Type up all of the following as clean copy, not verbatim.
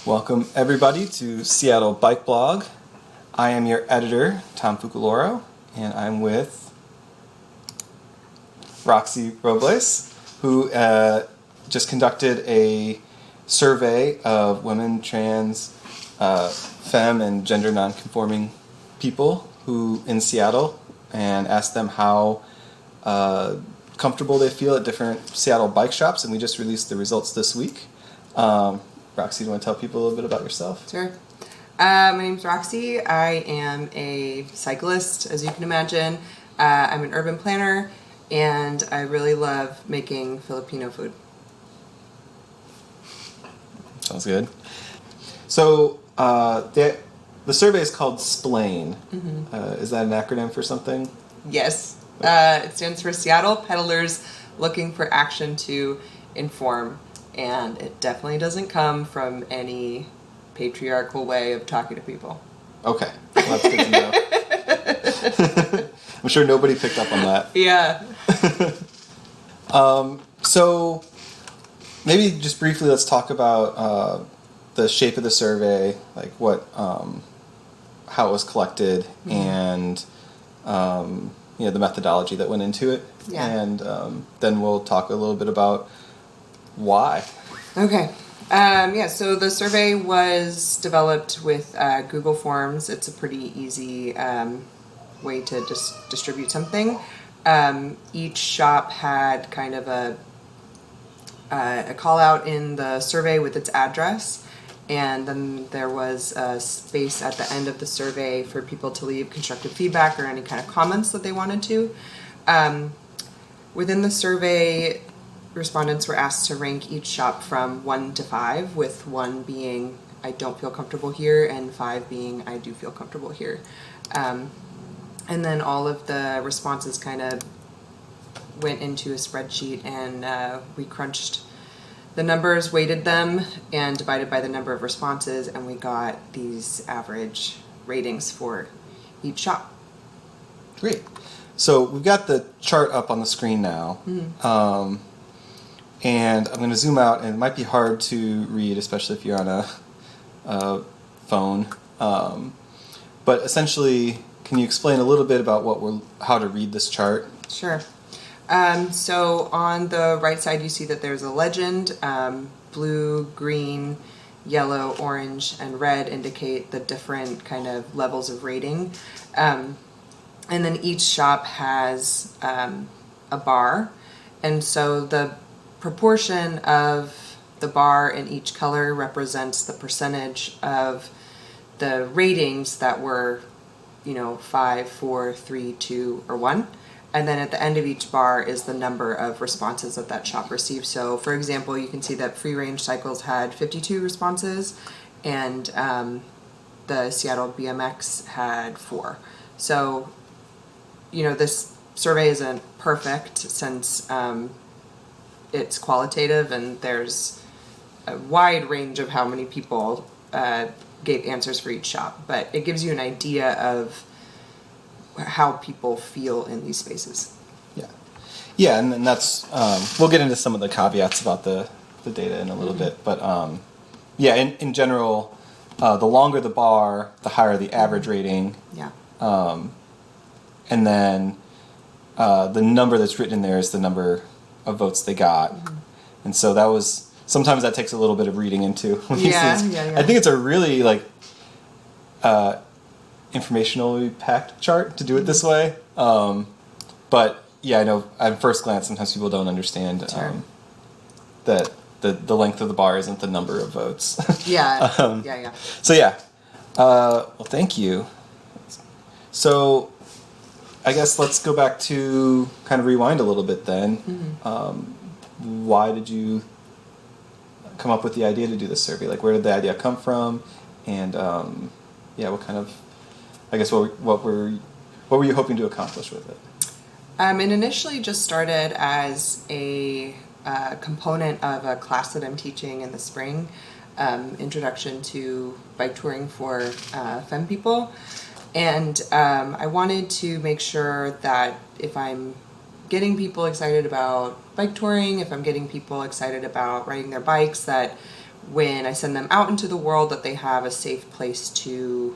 Welcome everybody to Seattle Bike Blog. I am your editor, Tom Fucoloro, and I'm with Roxy Robles, who just conducted a survey of women, trans, femme, and gender nonconforming people who in Seattle, and asked them how comfortable they feel at different Seattle bike shops, and we just released the results this week. Roxy, do you want to tell people a little bit about yourself? Sure. My name's Roxy. I am a cyclist, as you can imagine. I'm an urban planner, and I really love making Filipino food. Sounds good. So the survey is called SPLAIN. Is that an acronym for something? Yes. It stands for Seattle Peddlers Looking for Action to Inform. And it definitely doesn't come from any patriarchal way of talking to people. Okay, well, that's good to know. I'm sure nobody picked up on that. Yeah. So maybe just briefly let's talk about the shape of the survey, like what, how it was collected, and the methodology that went into it. Yeah. And then we'll talk a little bit about why. Okay. So the survey was developed with Google Forms. It's a pretty easy way to just distribute something. Each shop had kind of a call out in the survey with its address, and then there was a space at the end of the survey for people to leave constructive feedback or any kind of comments that they wanted to. Within the survey, respondents were asked to rank each shop from 1 to 5, with 1 being I don't feel comfortable here and 5 being I do feel comfortable here. And then all of the responses kind of went into a spreadsheet, and we crunched the numbers, weighted them, and divided by the number of responses, and we got these average ratings for each shop. Great. So we've got the chart up on the screen now. And I'm going to zoom out, and it might be hard to read, especially if you're on a phone. But essentially, can you explain a little bit about how to read this chart? Sure. So on the right side, you see that there's a legend. Blue, green, yellow, orange, and red indicate the different kind of levels of rating. And then each shop has a bar. And so the proportion of the bar in each color represents the percentage of the ratings that were 5, 4, 3, 2, or 1. And then at the end of each bar is the number of responses that shop received. So for example, you can see that Free Range Cycles had 52 responses, and the Seattle BMX had 4. So this survey isn't perfect since it's qualitative, and there's a wide range of how many people gave answers for each shop, but it gives you an idea of how people feel in these spaces. Yeah, and then that's we'll get into some of the caveats about the data in a little bit, but in general, the longer the bar, the higher the average rating. Yeah. And then the number that's written in there is the number of votes they got. And so sometimes that takes a little bit of reading into when these things. Yeah. I think it's a really informationally packed chart to do it this way. But yeah, I know at first glance sometimes people don't understand that the length of the bar isn't the number of votes. Yeah. So well, thank you. So I guess let's go back to kind of rewind a little bit then. Why did you come up with the idea to do this survey? Like, where did the idea come from? And what kind of, I guess, what were you hoping to accomplish with it? It initially just started as a component of a class that I'm teaching in the spring, Introduction to Bike Touring for Femme People. And I wanted to make sure that if I'm getting people excited about bike touring, if I'm getting people excited about riding their bikes, that when I send them out into the world, that they have a safe place to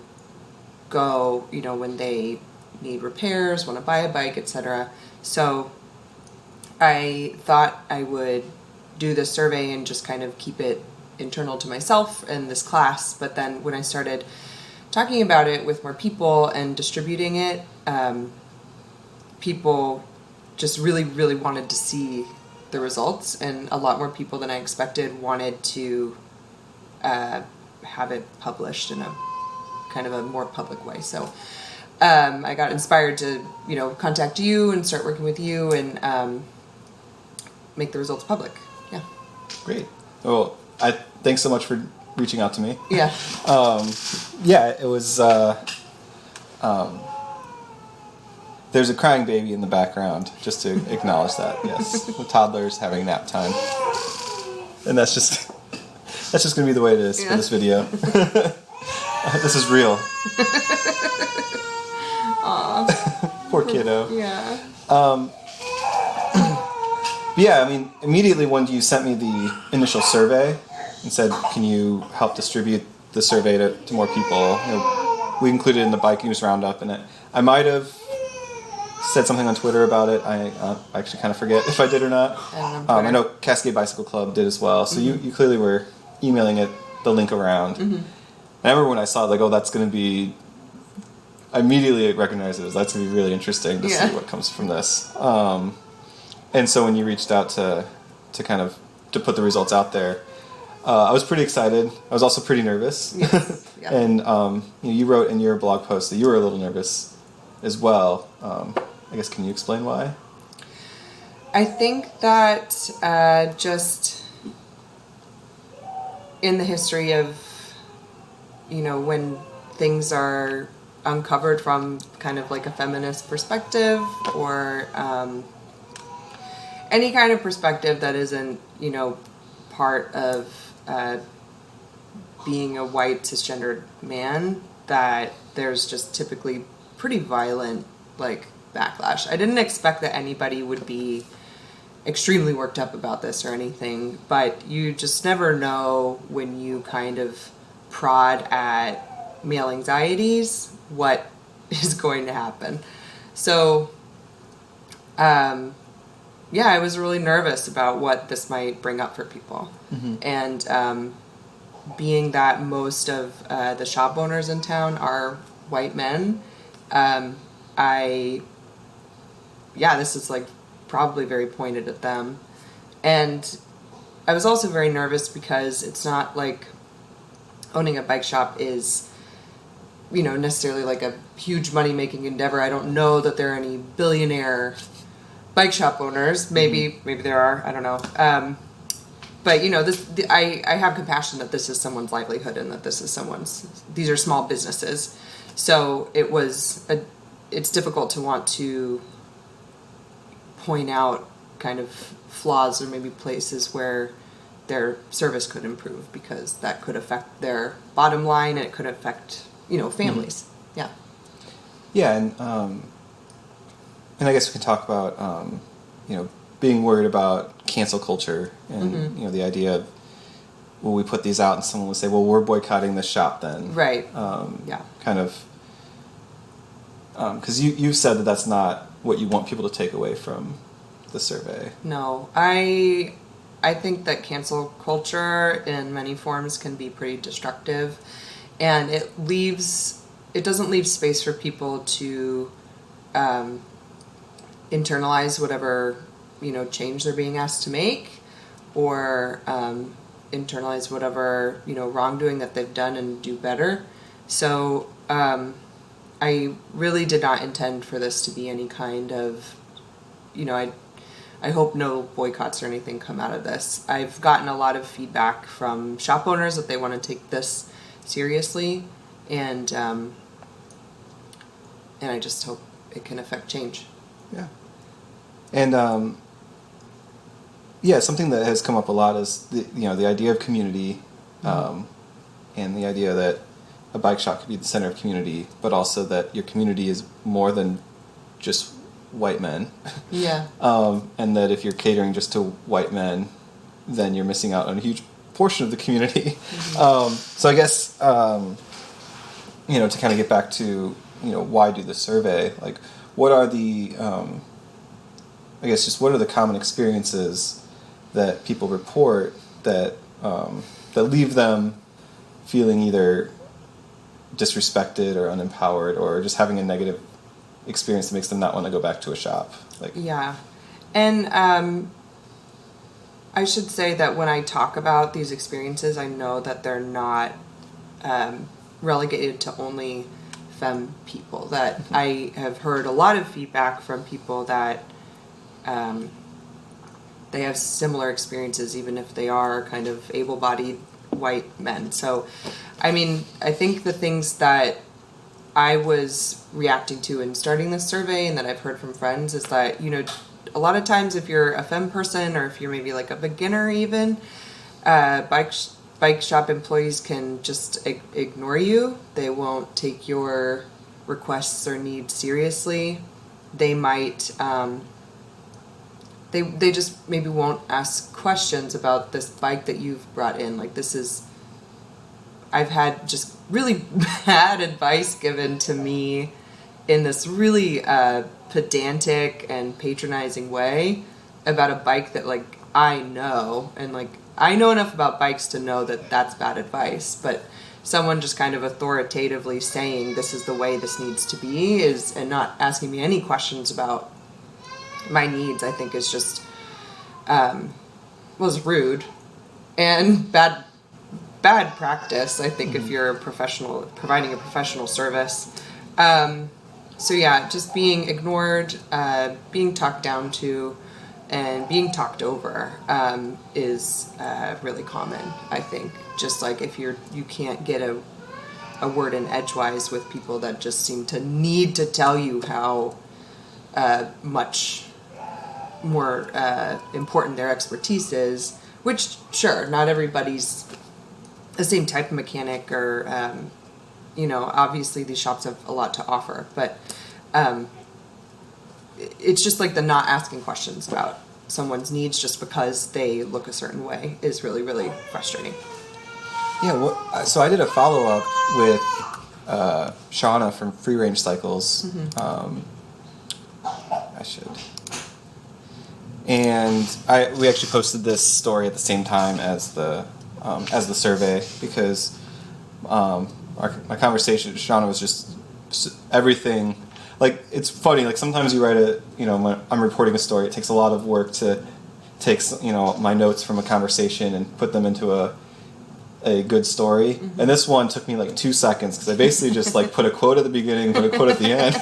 go, you know, when they need repairs, want to buy a bike, etc. So I thought I would do this survey and just kind of keep it internal to myself and this class. But then when I started talking about it with more people and distributing it, people just really, really wanted to see the results, and a lot more people than I expected wanted to have it published in a kind of a more public way. So I got inspired to, you know, contact you and start working with you and make the results public. Yeah. Great. Well, thanks so much for reaching out to me. Yeah. Yeah, it was. There's a crying baby in the background, just to acknowledge that. Yes, the toddler's having nap time, and that's just gonna be the way it is for this video. This is real. Aw. Poor kiddo. Yeah. Yeah, I mean, immediately when you sent me the initial survey and said, "Can you help distribute the survey to more people?" You know, we included it in the Bike News Roundup, and I might have said something on Twitter about it. I actually kind of forget if I did or not. I know Cascade Bicycle Club did as well. So you clearly were emailing it the link around. Mm-hmm. And I remember when I saw it, like, oh, that's going to be. I immediately recognized it as that's going to be really interesting to see what comes from this. And so when you reached out to put the results out there, I was pretty excited. I was also pretty nervous. Yes. Yeah. And you wrote in your blog post that you were a little nervous as well. I guess, can you explain why? I think that just in the history of, you know, when things are uncovered from kind of like a feminist perspective or any kind of perspective that isn't, you know, part of being a white cisgendered man, that there's just typically pretty violent, like, backlash. I didn't expect that anybody would be extremely worked up about this or anything, but you just never know when you kind of prod at male anxieties what is going to happen. So, yeah, I was really nervous about what this might bring up for people. Mm-hmm. And being that most of the shop owners in town are white men, this is like probably very pointed at them. And I was also very nervous because it's not like owning a bike shop is, you know, necessarily like a huge money-making endeavor. I don't know that there are any billionaire bike shop owners. Maybe there are. I don't know. But, you know, I have compassion that this is someone's livelihood and that these are small businesses. So it's difficult to want to point out kind of flaws or maybe places where their service could improve, because that could affect their bottom line and it could affect, you know, families. Mm-hmm. Yeah. Yeah, and I guess we can talk about, you know, being worried about cancel culture and, you know, the idea of, will we put these out and someone would say, well, we're boycotting this shop then. Right. Yeah. Kind of, because you've said that that's not what you want people to take away from the survey. No, I think that cancel culture in many forms can be pretty destructive, and it doesn't leave space for people to internalize whatever, you know, change they're being asked to make, or internalize whatever, you know, wrongdoing that they've done and do better. So I really did not intend for this to be any kind of, you know, I hope no boycotts or anything come out of this. I've gotten a lot of feedback from shop owners that they want to take this seriously, and I just hope it can affect change. Yeah. And yeah, something that has come up a lot is the idea of community, and the idea that a bike shop could be the center of community, but also that your community is more than just white men. Yeah. And that if you're catering just to white men, then you're missing out on a huge portion of the community. So I guess, to kind of get back to, why do the survey? Like, what are the, what are the common experiences that people report that leave them feeling either disrespected or unempowered, or just having a negative experience that makes them not want to go back to a shop? Yeah. And I should say that when I talk about these experiences, I know that they're not relegated to only femme people. That I have heard a lot of feedback from people that they have similar experiences, even if they are kind of able-bodied white men. So, I mean, I think the things that I was reacting to in starting this survey and that I've heard from friends is that, a lot of times if you're a femme person, or if you're maybe like a beginner even, bike shop employees can just ignore you. They won't take your requests or needs seriously. They might, they just maybe won't ask questions about this bike that you've brought in. Like, I've had just really bad advice given to me in this really pedantic and patronizing way about a bike that, like, I know, and like I know enough about bikes to know that that's bad advice, but someone just kind of authoritatively saying this is the way this needs to be and not asking me any questions about my needs, I think is just was rude and bad practice, I think, if you're a professional providing a professional service. So yeah, just being ignored, being talked down to, and being talked over is really common, I think. Just like if you can't get a word in edgewise with people that just seem to need to tell you how much more important their expertise is, which, sure, not everybody's the same type of mechanic, or obviously these shops have a lot to offer, but it's just like the not asking questions about someone's needs just because they look a certain way is really, really frustrating. Yeah, so I did a follow-up with Shauna from Free Range Cycles. I should. And we actually posted this story at the same time as the survey, because my conversation with Shauna was just everything. Like, it's funny, like sometimes you write when I'm reporting a story, it takes a lot of work to take my notes from a conversation and put them into a good story. Mm-hmm. And this one took me like 2 seconds, because I basically just like put a quote at the beginning, put a quote at the end,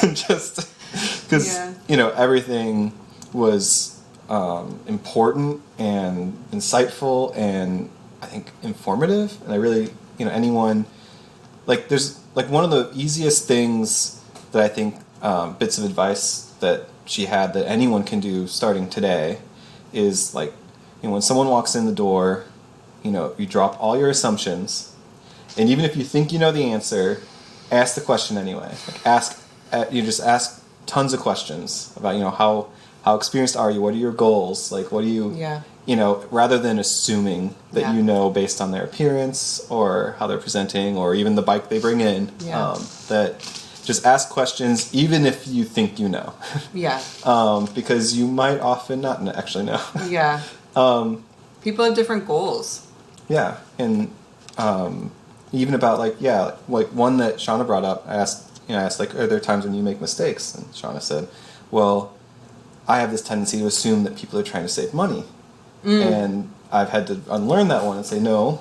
and just because everything was important and insightful and I think informative. And I really anyone, like, there's like one of the easiest things that I think bits of advice that she had that anyone can do starting today is, like, when someone walks in the door, you drop all your assumptions, and even if you think you know the answer, ask the question anyway. Like, just ask tons of questions about how experienced are you, what are your goals, like what do you rather than assuming that based on their appearance or how they're presenting or even the bike they bring in. That just ask questions even if you think you know. Because you might often not actually know. People have different goals. And even about like one that Shauna brought up, I asked like, are there times when you make mistakes? And Shauna said, well, I have this tendency to assume that people are trying to save money. And I've had to unlearn that one and say, no,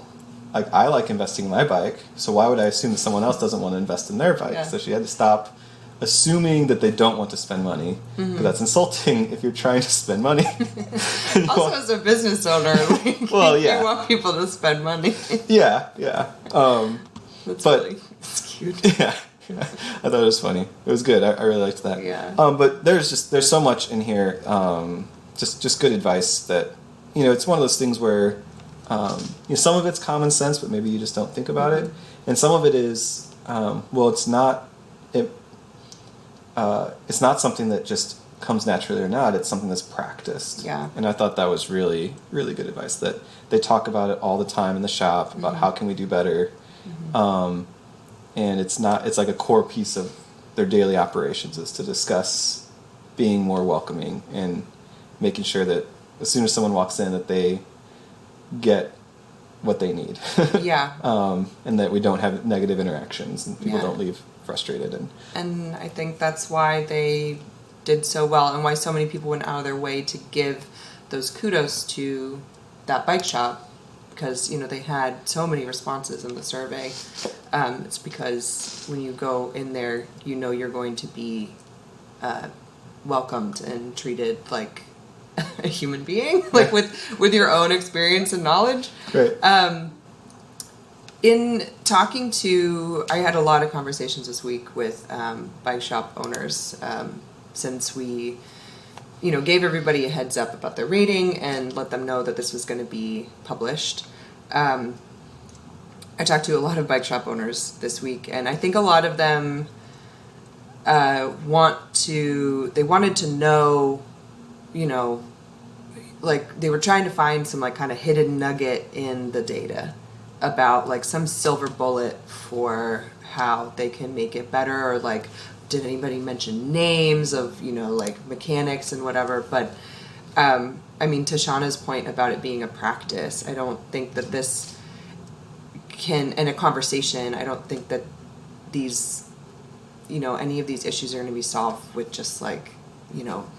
like, I like investing in my bike, so why would I assume that someone else doesn't want to invest in their bike? So she had to stop assuming that they don't want to spend money, because that's insulting if you're trying to spend money. Also, as a business owner, like, you want people to spend money. That's it's cute. I thought it was funny. It was good. I really liked that. But there's so much in here. Just good advice that it's one of those things where some of it's common sense, but maybe you just don't think about it, and some of it is it's not something that just comes naturally or not. It's something that's practiced. Yeah. And I thought that was really, really good advice, that they talk about it all the time in the shop about how can we do better. And it's like a core piece of their daily operations is to discuss being more welcoming and making sure that as soon as someone walks in that they get what they need. Yeah. And that we don't have negative interactions and people Yeah. don't leave frustrated. And I think that's why they did so well and why so many people went out of their way to give those kudos to that bike shop, because, you know, they had so many responses in the survey. It's because when you go in there, you know you're going to be welcomed and treated like a human being, like with your own experience and knowledge. Right. In talking to, I had a lot of conversations this week with bike shop owners, since we, you know, gave everybody a heads up about their rating and let them know that this was going to be published. I talked to a lot of bike shop owners this week, and I think a lot of them wanted to know, you know, like they were trying to find some like kind of hidden nugget in the data about like some silver bullet for how they can make it better, or like did anybody mention names of, you know, like mechanics and whatever. But I mean, to Shauna's point about it being a practice, I don't think that this can, in a conversation, I don't think that these, you know, any of these issues are going to be solved with just like, you know,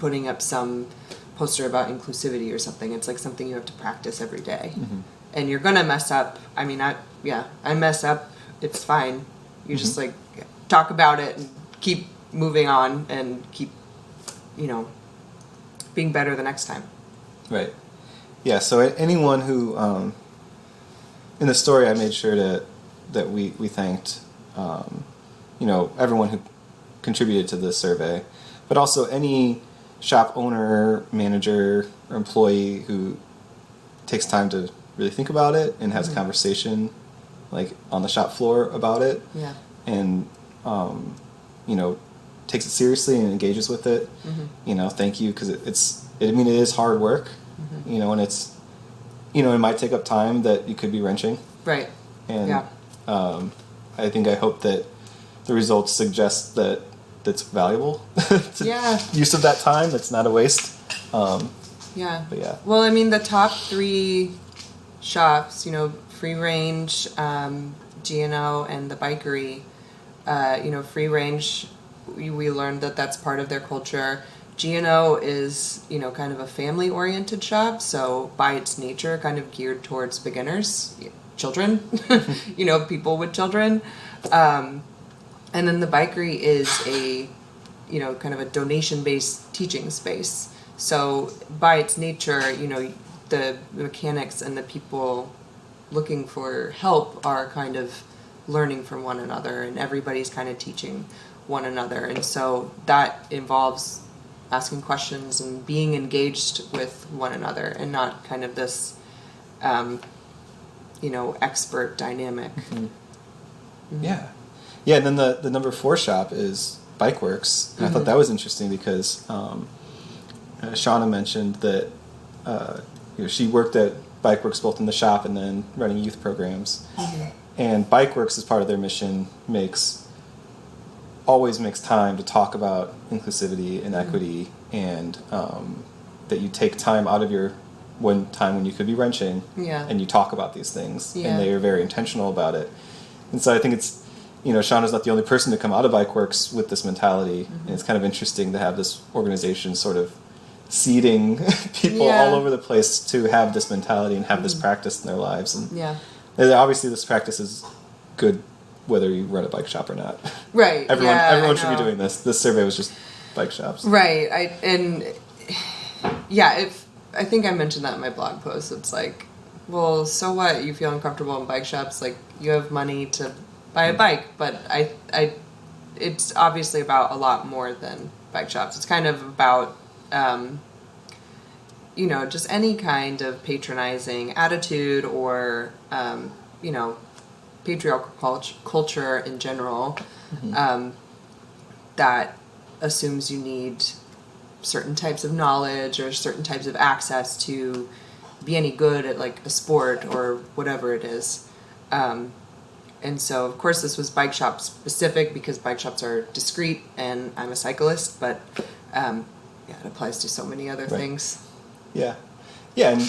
putting up some poster about inclusivity or something. It's like something you have to practice every day. And you're gonna mess up. I mean, I mess up. It's fine. You just like talk about it and keep moving on and keep, you know, being better the next time. Right. Yeah. So anyone who, in the story, I made sure that we thanked, you know, everyone who contributed to this survey, but also any shop owner, manager, or employee who takes time to really think about it and has a conversation like on the shop floor about it. Yeah. And you know, takes it seriously and engages with it. You know, thank you, because it is hard work. You know, and it's, you know, it might take up time that you could be wrenching. Right. And I hope that the results suggest that that's valuable. Use of that time. That's not a waste. Yeah. But yeah. Well, I mean, the top 3 shops, you know, Free Range, G&O, and the Bikery. You know, Free Range, we learned that that's part of their culture. G&O is, you know, kind of a family-oriented shop, so by its nature, kind of geared towards beginners, children, you know, people with children. And then the Bikery is a, you know, kind of a donation-based teaching space. So by its nature, you know, the mechanics and the people looking for help are kind of learning from one another, and everybody's kind of teaching one another. And so that involves asking questions and being engaged with one another, and not kind of this, you know, expert dynamic. Yeah. Yeah, and then the number 4 shop is Bikeworks, and I thought that was interesting because Shauna mentioned that you know, she worked at Bikeworks both in the shop and then running youth programs. And Bikeworks, as part of their mission, always makes time to talk about inclusivity and equity, and that you take time out of your time when you could be wrenching, and you talk about these things, and they are very intentional about it. And so I think it's, you know, Shauna's not the only person to come out of Bikeworks with this mentality, and it's kind of interesting to have this organization sort of seeding people all over the place to have this mentality and have this practice in their lives. And obviously this practice is good whether you run a bike shop or not. Right. Everyone should be doing this. This survey was just bike shops. Right. I think I mentioned that in my blog post. It's like, well, so what? You feel uncomfortable in bike shops, like you have money to buy a bike, but it's obviously about a lot more than bike shops. It's kind of about you know, just any kind of patronizing attitude or you know, patriarchal culture in general that assumes you need certain types of knowledge or certain types of access to be any good at like a sport or whatever it is. And so, of course, this was bike shop specific because bike shops are discreet and I'm a cyclist, but yeah, it applies to so many other things. Yeah. Yeah, and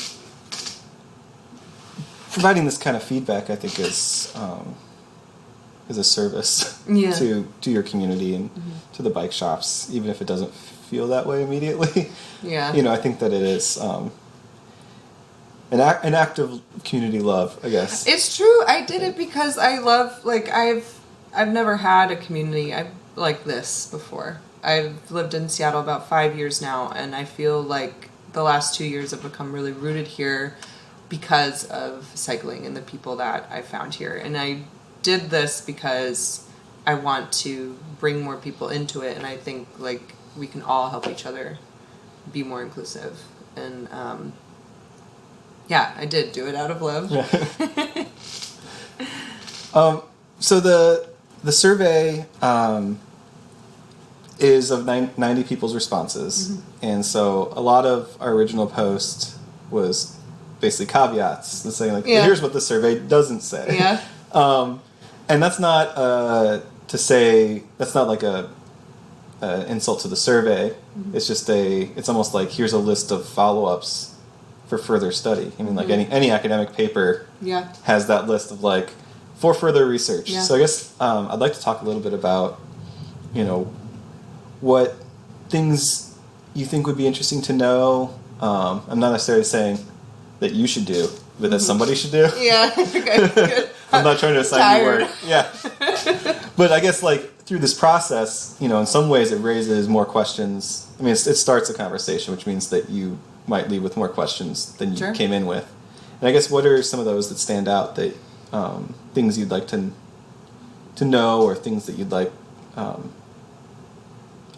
providing this kind of feedback, I think, is a service to your community and to the bike shops, even if it doesn't feel that way immediately. Yeah. I think that it is an act of community love, I guess. It's true. I did it because I love, like, I've never had a community like this before. I've lived in Seattle about 5 years now, and I feel like the last 2 years have become really rooted here because of cycling and the people that I found here. And I did this because I want to bring more people into it, and I think, like, we can all help each other be more inclusive. And, yeah, I did do it out of love. So the survey is of 90 people's responses, and so a lot of our original post was basically caveats and saying, like, here's what the survey doesn't say. Yeah. And that's not to say, that's not like a insult to the survey. It's just it's almost like, here's a list of follow-ups for further study. I mean, like any academic paper has that list of, like, for further research. Yeah. So I guess I'd like to talk a little bit about, what things you think would be interesting to know. I'm not necessarily saying that you should do, but that somebody should do. Yeah. Okay. Good. I'm not trying to assign you work. Yeah. But I guess, like, through this process, in some ways it raises more questions. I mean, it starts a conversation, which means that you might leave with more questions than you came in with. And I guess, what are some of those that stand out, that things you'd like to know, or things that you'd like, I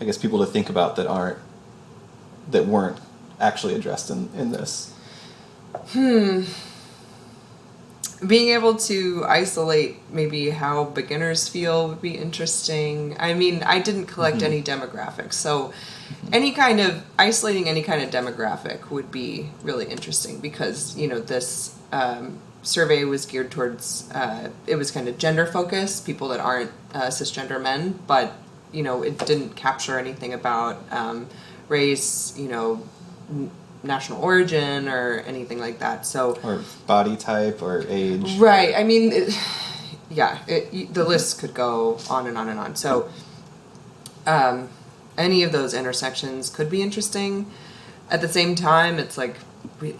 guess, people to think about that weren't actually addressed in this? Being able to isolate maybe how beginners feel would be interesting. I mean, I didn't collect any demographics, so isolating any kind of demographic would be really interesting, because, this survey was geared towards, it was kind of gender focused, people that aren't cisgender men, but, it didn't capture anything about race, national origin or anything like that. So, or body type or age. Right. I mean, the list could go on and on and on. So, any of those intersections could be interesting. At the same time, it's like, we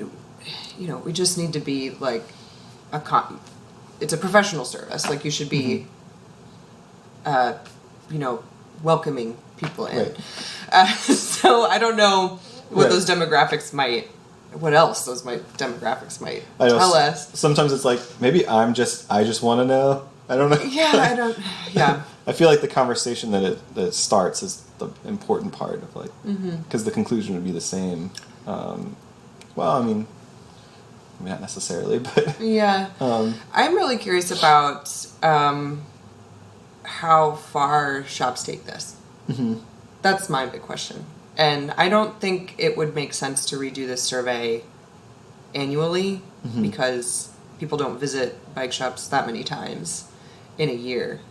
just need to be like it's a professional service. Like, you should be, welcoming people in. Right. So I don't know what those demographics what else those demographics might tell us. Sometimes it's like, maybe I just want to know. I don't know. Yeah. I feel like the conversation that it starts is the important part of, like, because the conclusion would be the same. Well, I mean, not necessarily, but yeah. I'm really curious about how far shops take this. That's my big question. And I don't think it would make sense to redo this survey annually, because people don't visit bike shops that many times in a year.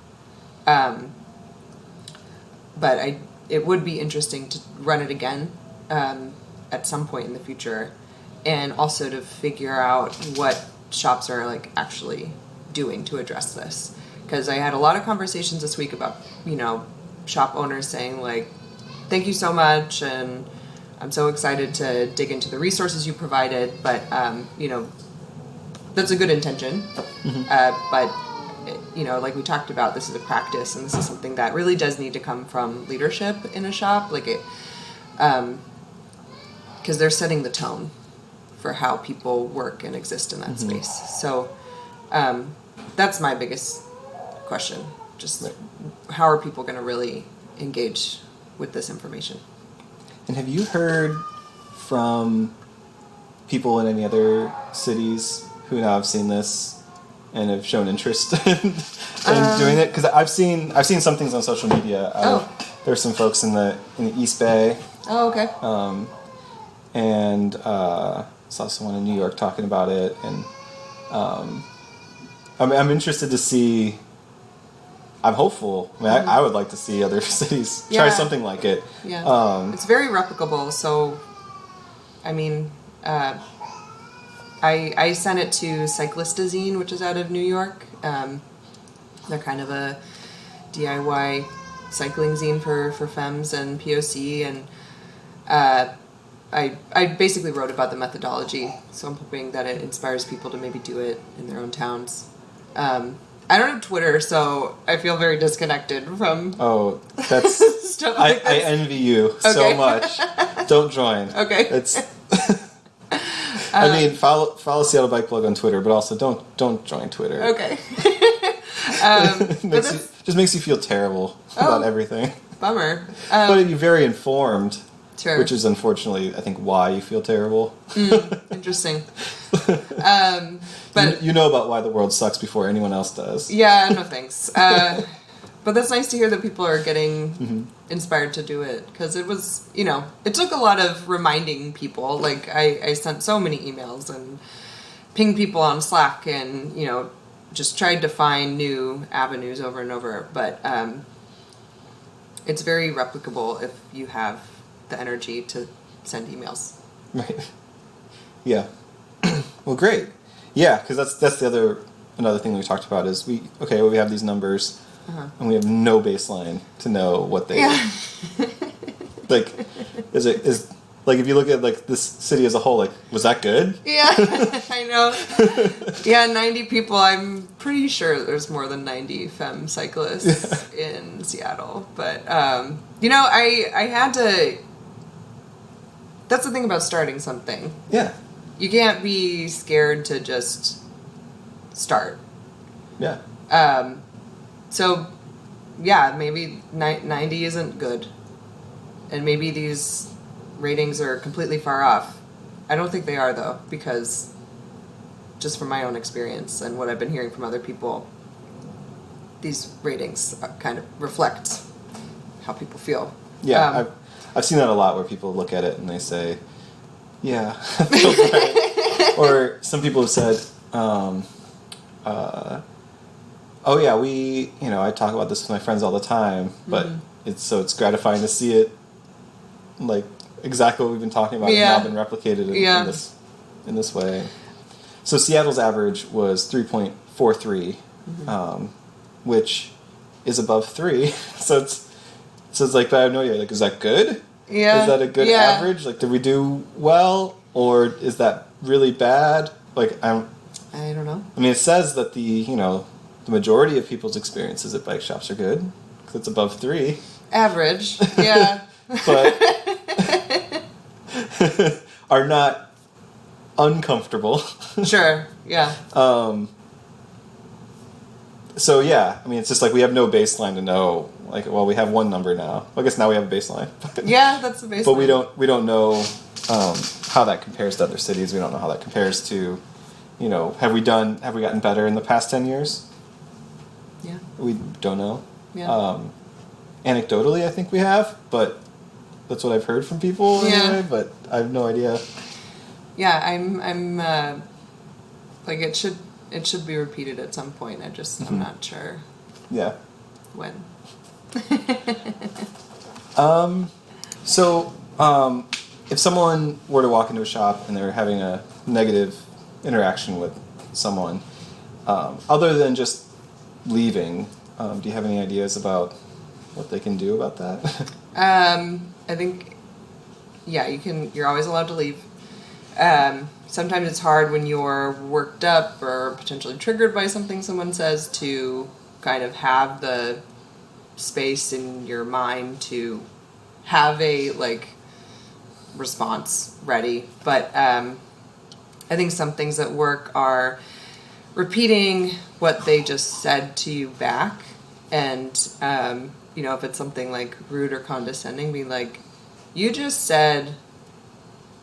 But it would be interesting to run it again at some point in the future, and also to figure out what shops are, like, actually doing to address this. Because I had a lot of conversations this week about, shop owners saying, like, thank you so much, and I'm so excited to dig into the resources you provided, but, that's a good intention. But, like we talked about, this is a practice, and this is something that really does need to come from leadership in a shop, like because they're setting the tone for how people work and exist in that space. So that's my biggest question. Just how are people going to really engage with this information? And have you heard from people in any other cities who now have seen this and have shown interest in doing it? Because I've seen some things on social media. There's some folks in the East Bay Oh, okay. And saw someone in New York talking about it, and I'm interested to see. I'm hopeful. I mean, I would like to see other cities try something like it. Yeah. It's very replicable. So, I mean, I sent it to Cyclistazine, which is out of New York. They're kind of a DIY cycling zine for femmes and POC, and I basically wrote about the methodology, so I'm hoping that it inspires people to maybe do it in their own towns. I don't have Twitter, so I feel very disconnected from that's stuff like I this. envy you so much. Don't join. Okay. It's I mean, follow Seattle Bike Plug on Twitter, but also don't join Twitter. Okay. Just makes you feel terrible about everything. Bummer. But you're very informed, Sure. which is unfortunately, I think, why you feel terrible. Interesting. But you know about why the world sucks before anyone else does. yeah, no thanks. But that's nice to hear that people are getting inspired to do it, because it was, it took a lot of reminding people. Like, I sent so many emails and pinged people on Slack and, just tried to find new avenues over and over. But it's very replicable if you have the energy to send emails. Right. Yeah. Well, great. Yeah, because that's another thing we talked about is we have these numbers and we have no baseline to know what they like. Is like, if you look at like this city as a whole, like, was that good? Yeah, I know. Yeah, 90 people. I'm pretty sure there's more than 90 femme cyclists in Seattle. But I had to. That's the thing about starting something. Yeah. You can't be scared to just start. Yeah. So, yeah, maybe 90 isn't good. And maybe these ratings are completely far off. I don't think they are, though, because just from my own experience and what I've been hearing from other people, these ratings kind of reflect how people feel. Yeah, I've seen that a lot where people look at it and they say, yeah, I feel bad. Or some people have said, oh yeah, I talk about this with my friends all the time, but it's gratifying to see it, like, exactly what we've been talking about has now been replicated in this way. So Seattle's average was 3.43, which is above 3. So it's like, but I have no idea. Like, is that good? Yeah. Is that a good average? Like, did we do well, or is that really bad? Like, I don't know. I mean, it says that the majority of people's experiences at bike shops are good because it's above 3. Average, yeah. But are not uncomfortable. Sure, yeah. So yeah, I mean, it's just like we have no baseline to know. Like, well, we have one number now. Well, I guess now we have a baseline. Yeah, that's the baseline. But we don't know how that compares to other cities. We don't know how that compares to, have we gotten better in the past 10 years? Yeah. We don't know. Yeah. Anecdotally, I think we have, but that's what I've heard from people anyway, but I have no idea. Yeah, I'm like, it should be repeated at some point. I'm not sure. Yeah. When. So, if someone were to walk into a shop and they're having a negative interaction with someone, other than just leaving, do you have any ideas about what they can do about that? I think, you're always allowed to leave. Sometimes it's hard when you're worked up or potentially triggered by something someone says to kind of have the space in your mind to have a, like, response ready. But I think some things that work are repeating what they just said to you back, and if it's something like rude or condescending, be like, you just said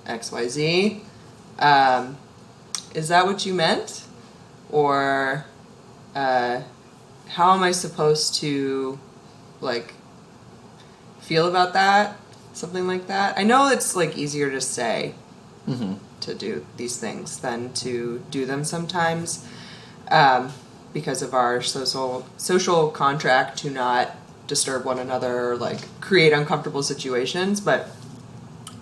XYZ, is that what you meant? Or how am I supposed to, like, feel about that? something like that. I know it's like easier to say Mm-hmm. to do these things than to do them sometimes, because of our social contract to not disturb one another or like create uncomfortable situations. But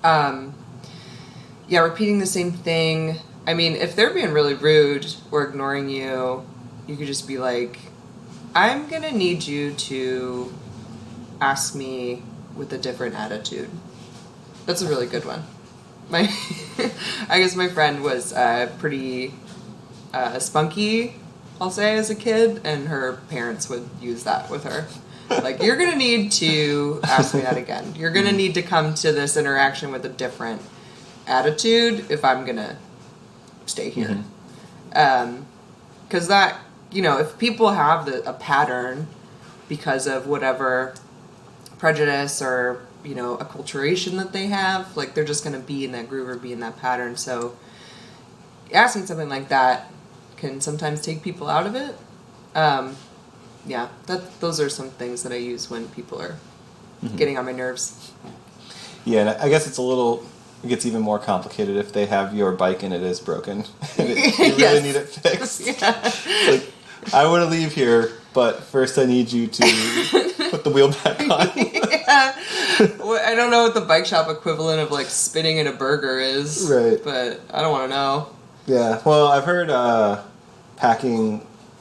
yeah, repeating the same thing. I mean, if they're being really rude or ignoring you, you could just be like, I'm gonna need you to ask me with a different attitude. That's a really good one. My, I guess my friend was pretty spunky, I'll say, as a kid, and her parents would use that with her. Like, you're gonna need to ask me that again. You're gonna need to come to this interaction with a different attitude if I'm gonna stay here. Because that, you know, if people have a pattern because of whatever prejudice or, you know, acculturation that they have, like, they're just going to be in that groove or be in that pattern. So asking something like that can sometimes take people out of it. Yeah, those are some things that I use when people are getting on my nerves. Yeah, and I guess it gets even more complicated if they have your bike and it is broken. And you really need it fixed. Yeah. Like, I want to leave here, but first I need you to put the wheel back on. Yeah. Well, I don't know what the bike shop equivalent of like spitting in a burger is. Right. But I don't want to know. Yeah, well, I've heard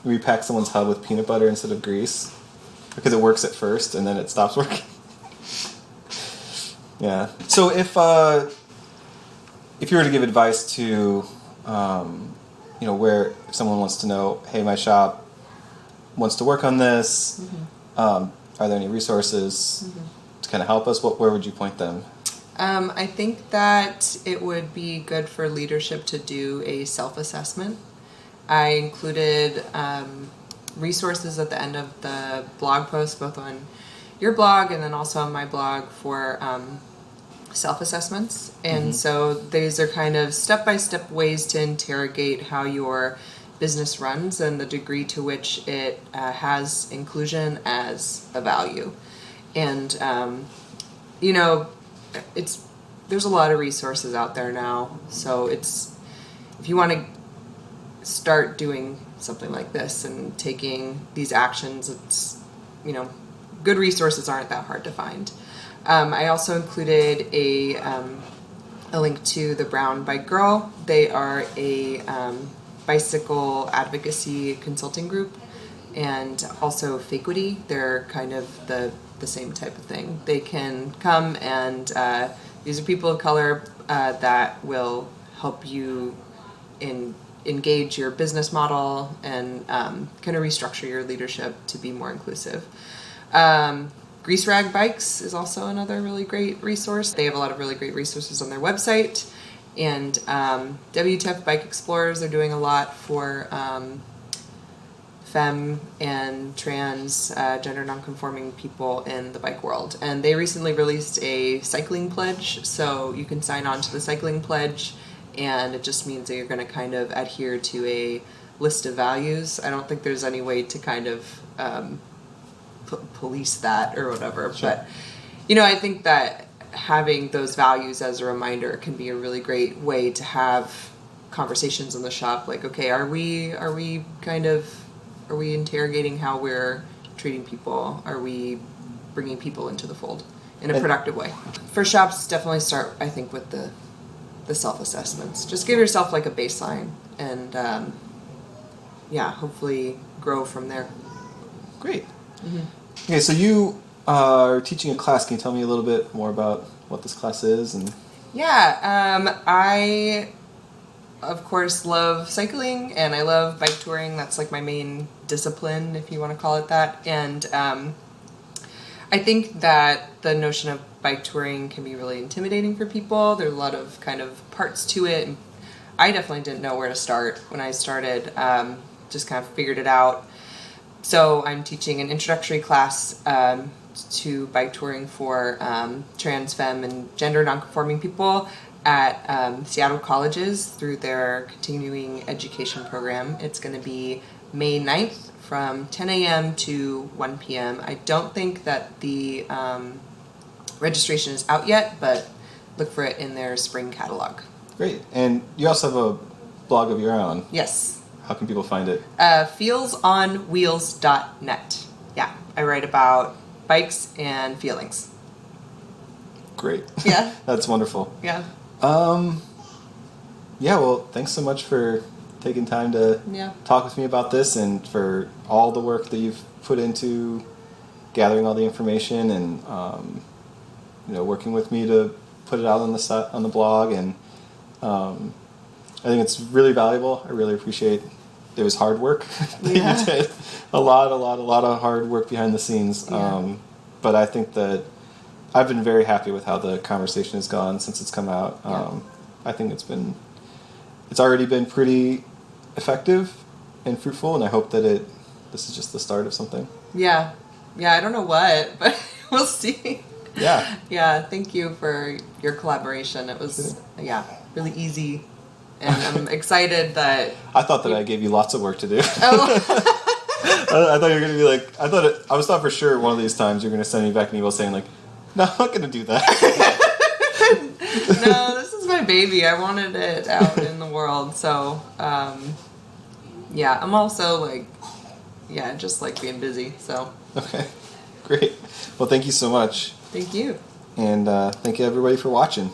repack someone's hub with peanut butter instead of grease because it works at first and then it stops working. Yeah. So if you were to give advice to, you know, where if someone wants to know, hey, my shop wants to work on this, are there any resources to kind of help us? Where would you point them? I think that it would be good for leadership to do a self-assessment. I included resources at the end of the blog post, both on your blog and then also on my blog for self-assessments. And so these are kind of step-by-step ways to interrogate how your business runs and the degree to which it has inclusion as a value. And, you know, there's a lot of resources out there now. So if you want to start doing something like this and taking these actions, it's, you know, good resources aren't that hard to find. I also included a link to the Brown Bike Girl. They are a bicycle advocacy consulting group, and also Fakequity. They're kind of the same type of thing. They can come and these are people of color that will help you engage your business model and kind of restructure your leadership to be more inclusive. Grease Rag Bikes is also another really great resource. They have a lot of really great resources on their website. And WTF Bike Explorers are doing a lot for femme and trans gender nonconforming people in the bike world. And they recently released a cycling pledge, so you can sign on to the cycling pledge, and it just means that you're going to kind of adhere to a list of values. I don't think there's any way to kind of police that or whatever. Sure. But, you know, I think that having those values as a reminder can be a really great way to have conversations in the shop. Like, okay, are we interrogating how we're treating people? Are we bringing people into the fold in a productive way? For shops, definitely start, I think, with the self-assessments. Just give yourself like a baseline and, hopefully grow from there. Great. Okay, so you are teaching a class. Can you tell me a little bit more about what this class is? I, of course, love cycling and I love bike touring. That's like my main discipline, if you want to call it that. And I think that the notion of bike touring can be really intimidating for people. There's a lot of kind of parts to it. I definitely didn't know where to start when I started. Just kind of figured it out. So I'm teaching an introductory class to bike touring for trans, femme, and gender nonconforming people at Seattle colleges through their continuing education program. It's going to be May 9th from 10 a.m. to 1 p.m. I don't think that the registration is out yet, but look for it in their spring catalog. Great. And you also have a blog of your own. Yes. How can people find it? Feelsonwheels.net. Yeah, I write about bikes and feelings. Great. Yeah. That's wonderful. Yeah. Yeah, well, thanks so much for taking time to talk with me about this and for all the work that you've put into gathering all the information and working with me to put it out on the blog. And I think it's really valuable. I really appreciate it. Was hard work that you did. A lot of hard work behind the scenes. Yeah. But I think that I've been very happy with how the conversation has gone since it's come out. I think it's already been pretty effective and fruitful, and I hope that this is just the start of something. Yeah, I don't know what, but we'll see. Yeah. Yeah, thank you for your collaboration. It was really easy, and I'm excited that I thought that I gave you lots of work to do. Oh. I thought you were gonna be like, I was thought for sure one of these times you're gonna send me back an email saying like, no, I'm not gonna do that. No, this is my baby. I wanted it out in the world. So, I'm also just like being busy. So. Okay, great. Well, thank you so much. Thank you. And thank you everybody for watching.